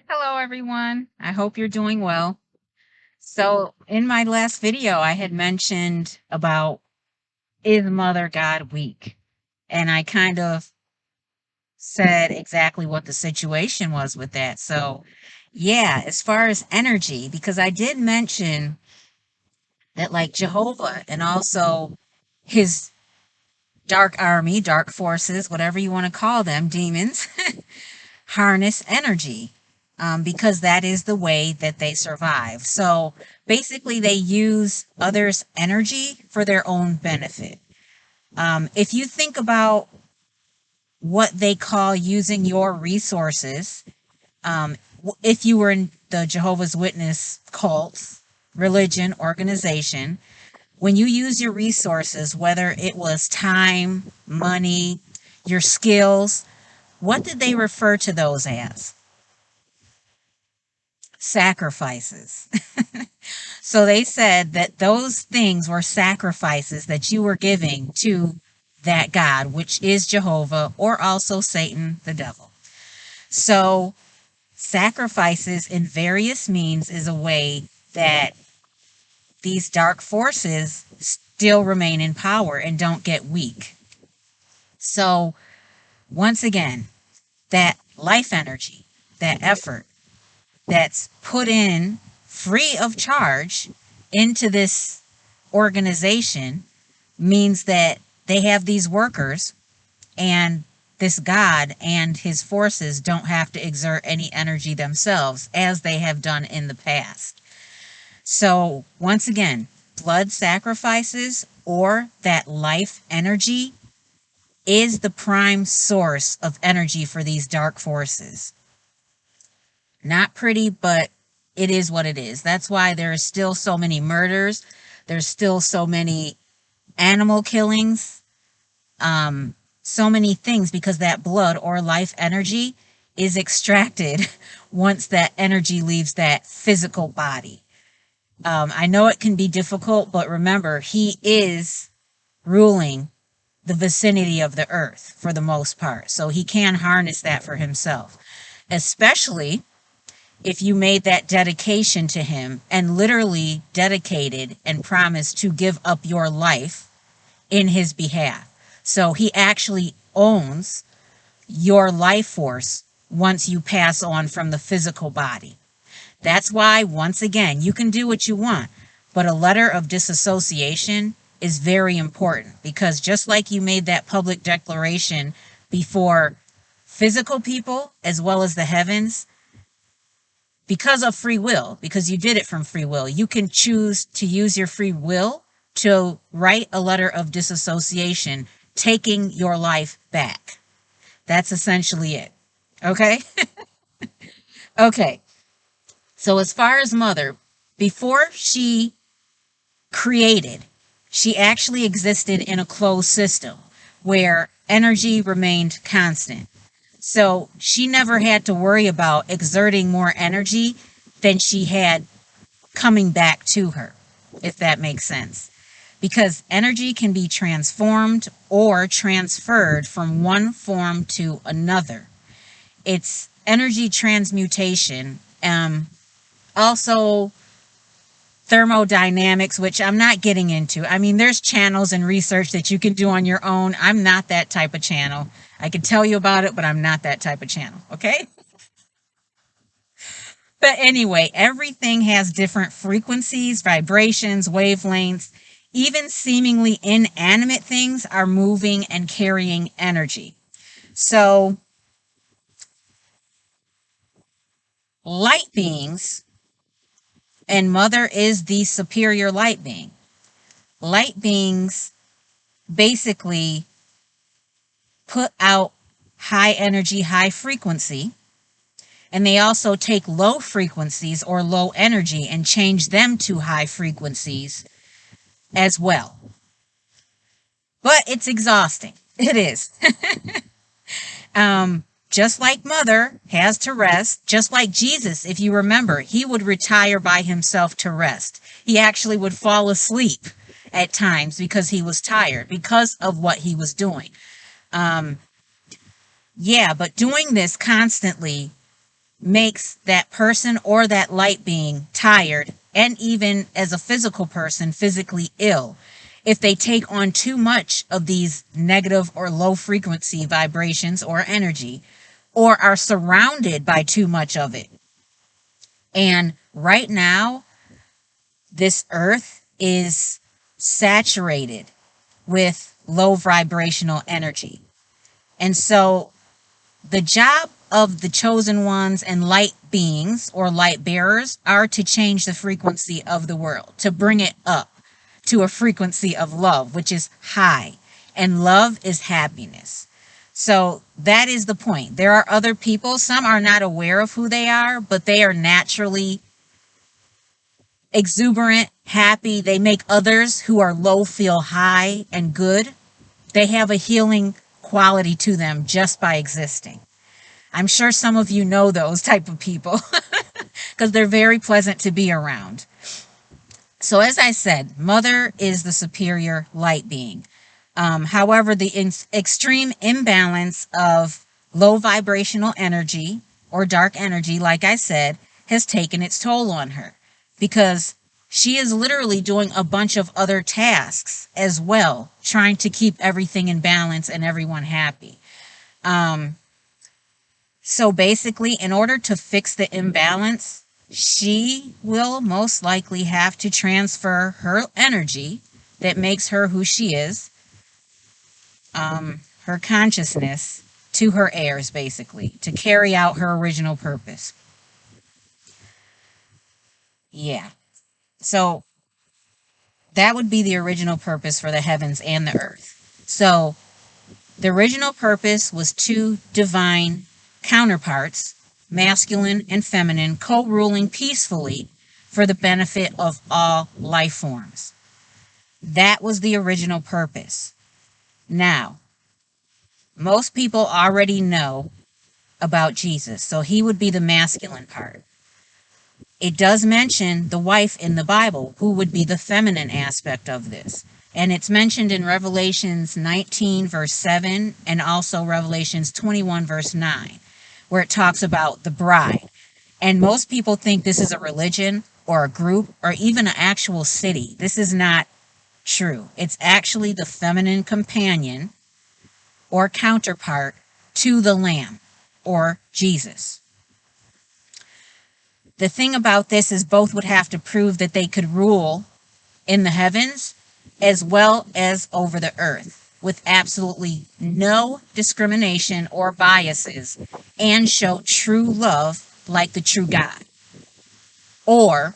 Hello, everyone. I hope you're doing well. So, in my last video, I had mentioned about is Mother God weak? And I kind of said exactly what the situation was with that. So, yeah, as far as energy, because I did mention that, like Jehovah and also his dark army, dark forces, whatever you want to call them, demons, harness energy because that is the way that they survive. So basically, they use others' energy for their own benefit. If you think about what they call using your resources, if you were in the Jehovah's Witness cult, religion, organization, when you use your resources, whether it was time, money, your skills, what did they refer to those as? Sacrifices. So they said that those things were sacrifices that you were giving to that God, which is Jehovah or also Satan, the devil. So sacrifices in various means is a way that these dark forces still remain in power and don't get weak. So once again, that life energy, that effort that's put in free of charge into this organization means that they have these workers and this God and his forces don't have to exert any energy themselves as they have done in the past. So, once again, blood sacrifices or that life energy is the prime source of energy for these dark forces. Not pretty, but it is what it is. That's why there are still so many murders. There's still so many animal killings, so many things because that blood or life energy is extracted once that energy leaves that physical body. I know it can be difficult, but remember, he is ruling the vicinity of the earth for the most part. So he can harness that for himself, especially if you made that dedication to him and literally dedicated and promised to give up your life in his behalf. So he actually owns your life force once you pass on from the physical body. That's why, once again, you can do what you want, but a letter of disassociation is very important because just like you made that public declaration before physical people as well as the heavens, because of free will, because you did it from free will, you can choose to use your free will to write a letter of disassociation, taking your life back. That's essentially it. Okay? Okay. So, as far as Mother, before she created, she actually existed in a closed system where energy remained constant. So, she never had to worry about exerting more energy than she had coming back to her, if that makes sense. Because energy can be transformed or transferred from one form to another. It's energy transmutation. Also, thermodynamics, which I'm not getting into. I mean, there's channels and research that you can do on your own. I'm not that type of channel. I can tell you about it, but I'm not that type of channel. Okay? But anyway, everything has different frequencies, vibrations, wavelengths. Even seemingly inanimate things are moving and carrying energy. So, light beings, and Mother is the superior light being. Light beings basically put out high energy, high frequency, and they also take low frequencies or low energy and change them to high frequencies as well. But it's exhausting. It is. Just like Mother has to rest, just like Jesus, if you remember, he would retire by himself to rest. He actually would fall asleep at times because he was tired, because of what he was doing. Yeah, but doing this constantly makes that person or that light being tired, and even as a physical person, physically ill, if they take on too much of these negative or low frequency vibrations or energy, or are surrounded by too much of it. And right now, this earth is saturated with low vibrational energy. And so the job of the chosen ones and light beings or light bearers are to change the frequency of the world, to bring it up to a frequency of love, which is high. And love is happiness. So that is the point. There are other people, some are not aware of who they are, but they are naturally exuberant, happy. They make others who are low feel high and good. They have a healing quality to them just by existing. I'm sure some of you know those type of people because they're very pleasant to be around. So as I said, Mother is the superior light being. However, the extreme imbalance of low vibrational energy or dark energy, like I said, has taken its toll on her because she is literally doing a bunch of other tasks as well, trying to keep everything in balance and everyone happy. So basically, in order to fix the imbalance, she will most likely have to transfer her energy that makes her who she is, her consciousness, to her heirs, basically, to carry out her original purpose. Yeah. So that would be the original purpose for the heavens and the earth. So the original purpose was two divine counterparts, masculine and feminine, co-ruling peacefully for the benefit of all life forms. That was the original purpose. Now, most people already know about Jesus, so he would be the masculine part. It does mention the wife in the Bible, who would be the feminine aspect of this. And it's mentioned in Revelations 19, verse 7, and also Revelations 21, verse 9, where it talks about the bride. And most people think this is a religion or a group or even an actual city. This is not true. It's actually the feminine companion or counterpart to the Lamb or Jesus. The thing about this is both would have to prove that they could rule in the heavens as well as over the earth with absolutely no discrimination or biases and show true love like the true God. Or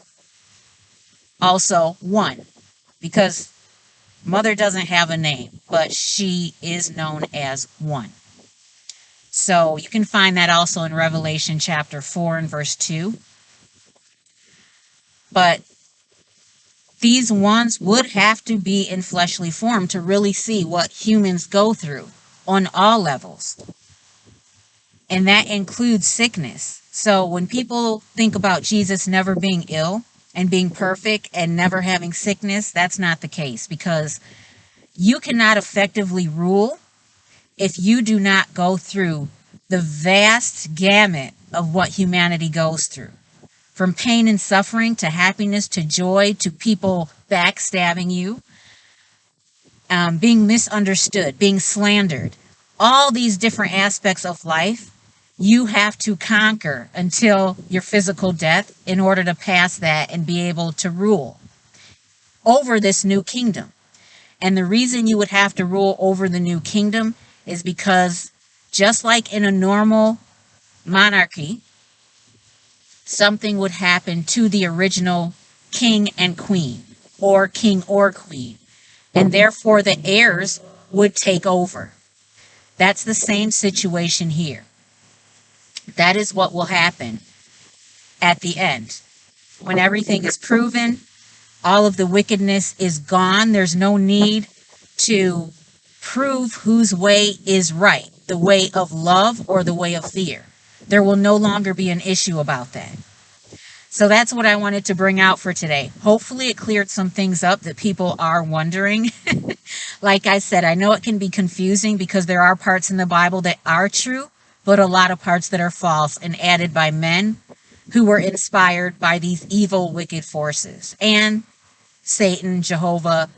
also one, because Mother doesn't have a name, but she is known as one. So you can find that also in Revelation chapter 4 and verse 2. But these ones would have to be in fleshly form to really see what humans go through on all levels. And that includes sickness. So when people think about Jesus never being ill and being perfect and never having sickness, that's not the case, because you cannot effectively rule if you do not go through the vast gamut of what humanity goes through. From pain and suffering to happiness to joy to people backstabbing you, being misunderstood, being slandered. All these different aspects of life you have to conquer until your physical death in order to pass that and be able to rule over this new kingdom. And the reason you would have to rule over the new kingdom is because just like in a normal monarchy, something would happen to the original king and queen, or king or queen, and therefore the heirs would take over. That's the same situation here. That is what will happen at the end. When everything is proven, all of the wickedness is gone, there's no need to prove whose way is right, the way of love or the way of fear. There will no longer be an issue about that. So that's what I wanted to bring out for today. Hopefully it cleared some things up that people are wondering. Like I said, I know it can be confusing because there are parts in the Bible that are true, but a lot of parts that are false and added by men who were inspired by these evil, wicked forces. And Satan, Jehovah,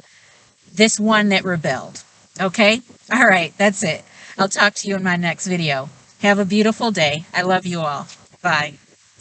this one that rebelled. Okay? All right, that's it. I'll talk to you in my next video. Have a beautiful day. I love you all. Bye.